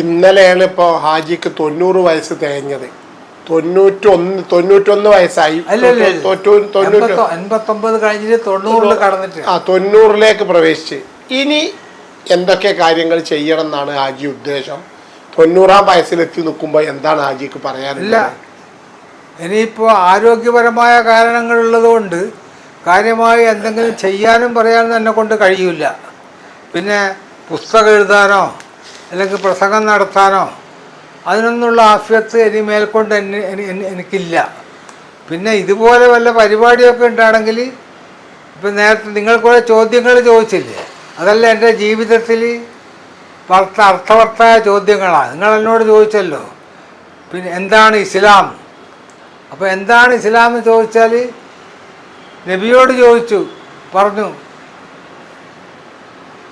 ഇന്നലെയാണ് ഇപ്പോൾ ഹാജിക്ക് 90 വയസ്സ് തികഞ്ഞത്. 91 വയസ്സായി. 89 കഴിഞ്ഞിട്ട് 90 കടന്നിട്ട് 90ലേക്ക് പ്രവേശിച്ച്. ഇനി എന്തൊക്കെ കാര്യങ്ങൾ ചെയ്യണം എന്നാണ് ഹാജി ഉദ്ദേശം? 90-ാം വയസ്സിലെത്തി നിൽക്കുമ്പോൾ എന്താണ് ഹാജിക്ക് പറയാനില്ല? ഇനിയിപ്പോൾ ആരോഗ്യപരമായ കാരണങ്ങളുള്ളത് കൊണ്ട് കാര്യമായി എന്തെങ്കിലും ചെയ്യാനും പറയാനും എന്നെ കൊണ്ട് കഴിയില്ല. പിന്നെ പുസ്തകം എഴുതാനോ അല്ലെങ്കിൽ പ്രസംഗം നടത്താനോ അതിനൊന്നുള്ള ആഫിയത്ത് ഇനി മേൽക്കൊണ്ട് എനിക്കില്ല. പിന്നെ ഇതുപോലെ വല്ല പരിപാടിയൊക്കെ ഉണ്ടാണെങ്കിൽ ഇപ്പം നേരത്തെ നിങ്ങൾ കുറേ ചോദ്യങ്ങൾ ചോദിച്ചില്ലേ, അതല്ല എൻ്റെ ജീവിതത്തിൽ അർത്ഥവത്തായ ചോദ്യങ്ങളാണ്. നിങ്ങൾ എന്നോട് ചോദിച്ചല്ലോ പിന്നെ എന്താണ് ഇസ്ലാം. അപ്പോൾ എന്താണ് ഇസ്ലാം എന്ന് ചോദിച്ചാൽ നബിയോട് ചോദിച്ചു, പറഞ്ഞു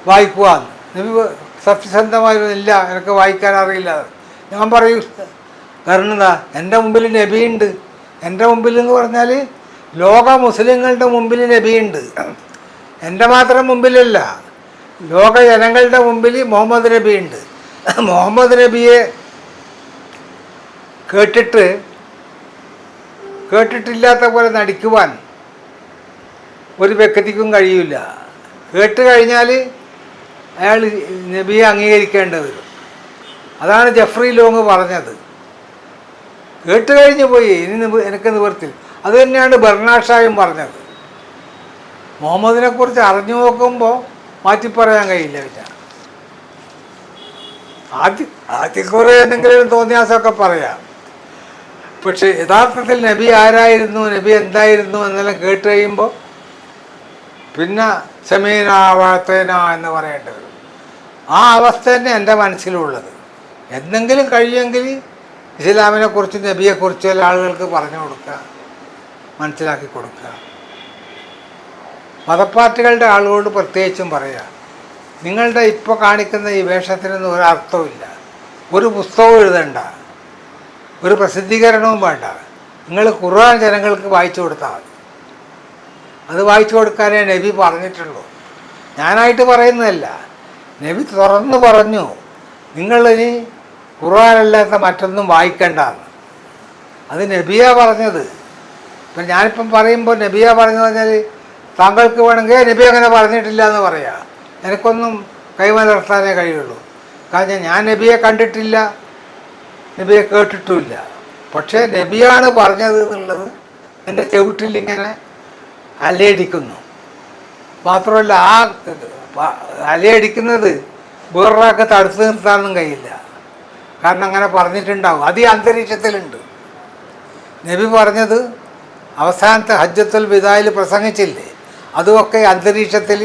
വായിക്കുവാൻ. നബി സത്യസന്ധമായിരുന്നില്ല, എനിക്ക് വായിക്കാൻ അറിയില്ല. ഞാൻ പറയും കാരണം എന്താ, എൻ്റെ മുമ്പിൽ നബിയുണ്ട്. എൻ്റെ മുമ്പിൽ എന്ന് പറഞ്ഞാൽ ലോക മുസ്ലിങ്ങളുടെ മുമ്പിൽ നബിയുണ്ട്. എൻ്റെ മാത്രം മുമ്പിലല്ല, ലോക ജനങ്ങളുടെ മുമ്പിൽ മുഹമ്മദ് നബിയുണ്ട്. മുഹമ്മദ് നബിയെ കേട്ടിട്ടില്ലാത്ത പോലെ നടിക്കുവാൻ ഒരു വ്യക്തിക്കും കഴിയില്ല. കേട്ട് കഴിഞ്ഞാൽ അയാൾ നബിയെ അംഗീകരിക്കേണ്ടി വരും. അതാണ് ജെഫ്രി ലോങ് പറഞ്ഞത്. കേട്ട് കഴിഞ്ഞ് പോയി, ഇനി എനിക്ക് നിവർത്തി. അത് തന്നെയാണ് ബർണാഷായും പറഞ്ഞത്. മുഹമ്മദിനെ കുറിച്ച് അറിഞ്ഞു നോക്കുമ്പോൾ മാറ്റി പറയാൻ കഴിയില്ല. പിന്നെ ആദ്യം കുറേ എന്തെങ്കിലും തോന്നിയാസമൊക്കെ പറയാം. പക്ഷെ യഥാർത്ഥത്തിൽ നബി ആരായിരുന്നു, നബി എന്തായിരുന്നു എന്നെല്ലാം കേട്ട് കഴിയുമ്പോൾ പിന്നെ സമീന വാഴ്ത്തേന എന്ന് പറയേണ്ടി വരും. ആ അവസ്ഥ തന്നെ എൻ്റെ മനസ്സിലുള്ളത്. എന്തെങ്കിലും കഴിയുമെങ്കിൽ ഇസ്ലാമിനെക്കുറിച്ചും നബിയെക്കുറിച്ചും എല്ലാ ആളുകൾക്ക് പറഞ്ഞു കൊടുക്കുക, മനസ്സിലാക്കി കൊടുക്കുക. മതപ്പാർട്ടികളുടെ ആളുകളോട് പ്രത്യേകിച്ചും പറയുക, നിങ്ങളുടെ ഇപ്പോൾ കാണിക്കുന്ന ഈ വേഷത്തിനൊന്നും ഒരർത്ഥവുമില്ല. ഒരു പുസ്തകവും എഴുതണ്ട, ഒരു പ്രസിദ്ധീകരണവും വേണ്ട. നിങ്ങൾ ഖുർആൻ ജനങ്ങൾക്ക് വായിച്ചു കൊടുത്താൽ മതി. അത് വായിച്ചു കൊടുക്കാനേ നബി പറഞ്ഞിട്ടുള്ളൂ. ഞാനായിട്ട് പറയുന്നതല്ല, നബി തുറന്നു പറഞ്ഞു, നിങ്ങളിനി ഖുർആനല്ലാത്ത മറ്റൊന്നും വായിക്കണ്ടെന്ന്. അത് നബിയാ പറഞ്ഞത്. ഇപ്പം ഞാനിപ്പം പറയുമ്പോൾ നബിയാ പറഞ്ഞതെന്ന് പറഞ്ഞാൽ താങ്കൾക്ക് വേണമെങ്കിൽ നബി അങ്ങനെ പറഞ്ഞിട്ടില്ല എന്ന് പറയാം. എനിക്കൊന്നും കൈമലർത്താനേ കഴിയുള്ളൂ. കാരണം ഞാൻ നബിയെ കണ്ടിട്ടില്ല, നബിയെ കേട്ടിട്ടുമില്ല. പക്ഷേ നബിയാണ് പറഞ്ഞത് എന്നുള്ളത് എൻ്റെ ചെവിട്ടിലിങ്ങനെ അലയടിക്കുന്നു. മാത്രമല്ല ആ അലയടിക്കുന്നത് വേറൊരാൾക്ക് തടുത്തു നിർത്താനൊന്നും കഴിയില്ല. കാരണം അങ്ങനെ പറഞ്ഞിട്ടുണ്ടാവും. അത് ഈ അന്തരീക്ഷത്തിലുണ്ട്. നബി പറഞ്ഞത് അവസാനത്തെ ഹജ്ജത്തുൽ വിദായിൽ പ്രസംഗിച്ചില്ലേ, അതുമൊക്കെ അന്തരീക്ഷത്തിൽ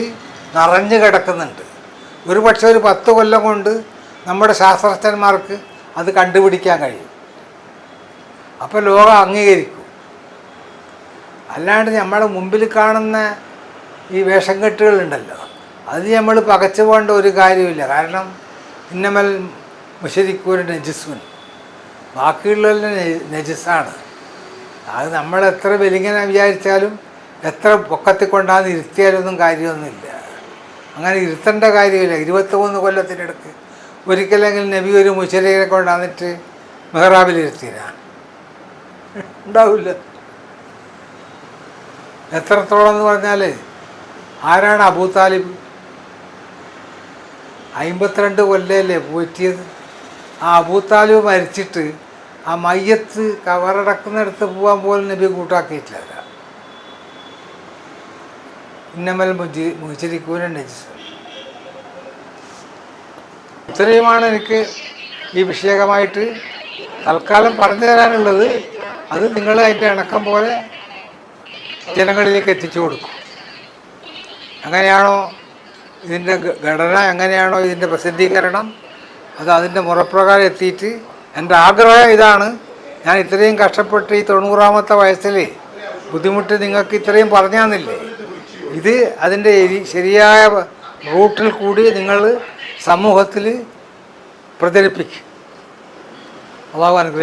നിറഞ്ഞു കിടക്കുന്നുണ്ട്. ഒരു പക്ഷേ ഒരു 10 കൊല്ലം കൊണ്ട് നമ്മുടെ ശാസ്ത്രജ്ഞന്മാർക്ക് അത് കണ്ടുപിടിക്കാൻ കഴിയും. അപ്പോൾ ലോകം അംഗീകരിക്കും. അല്ലാണ്ട് നമ്മുടെ മുമ്പിൽ കാണുന്ന ഈ വേഷം കെട്ടുകളുണ്ടല്ലോ, അത് നമ്മൾ പകച്ചു പോകേണ്ട ഒരു കാര്യമില്ല. കാരണം ഇന്നമൽ മുശരിക്കൂർ നജിസ്വൻ, ബാക്കിയുള്ളതെല്ലാം നജിസാണ്. അത് നമ്മൾ എത്ര വെലിങ്ങനെ വിചാരിച്ചാലും എത്ര പൊക്കത്തിൽ കൊണ്ടാന്ന് ഇരുത്തിയാലൊന്നും കാര്യമൊന്നുമില്ല. അങ്ങനെ ഇരുത്തേണ്ട കാര്യമില്ല. 23 കൊല്ലത്തിനടുക്ക് ഒരിക്കലെങ്കിൽ നബി ഒരു മുശരിയെ കൊണ്ടാന്നിട്ട് മെഹ്റാബിലിരുത്തിനാ ഉണ്ടാവില്ല. എത്രത്തോളം എന്ന് പറഞ്ഞാൽ ആരാണ് അബൂ താലിബ്? 52 കൊല്ലമല്ലേ പോറ്റിയത്. ആ അബൂ താലിബ് മരിച്ചിട്ട് ആ മയ്യത്ത് കവറടക്കുന്നിടത്ത് പോകാൻ പോലും നബി കൂട്ടാക്കിയിട്ടില്ല. ഇന്നമൽ മുശരിക്കൂന നജിസ്. ഇത്രയുമാണ് എനിക്ക് ഈ വിഷയകമായിട്ട് തൽക്കാലം പറഞ്ഞു തരാനുള്ളത്. അത് നിങ്ങൾ അതിൻ്റെ ഇണക്കം പോലെ ജനങ്ങളിലേക്ക് എത്തിച്ചു കൊടുക്കും. അങ്ങനെയാണോ ഇതിൻ്റെ ഘടന, എങ്ങനെയാണോ ഇതിൻ്റെ പ്രസിദ്ധീകരണം, അത് അതിൻ്റെ മുറപ്രകാരം എത്തിയിട്ട് എൻ്റെ ആഗ്രഹം ഇതാണ്. ഞാൻ ഇത്രയും കഷ്ടപ്പെട്ട് ഈ 90-ാമത്തെ വയസ്സിൽ ബുദ്ധിമുട്ട് നിങ്ങൾക്ക് ഇത്രയും പറഞ്ഞു തന്നില്ലേ, ഇത് അതിൻ്റെ ശരിയായ റൂട്ടിൽ കൂടി നിങ്ങൾ സമൂഹത്തിൽ പ്രചരിപ്പിക്കും. അള്ളാഹു അനുഗ്രഹിക്കട്ടെ.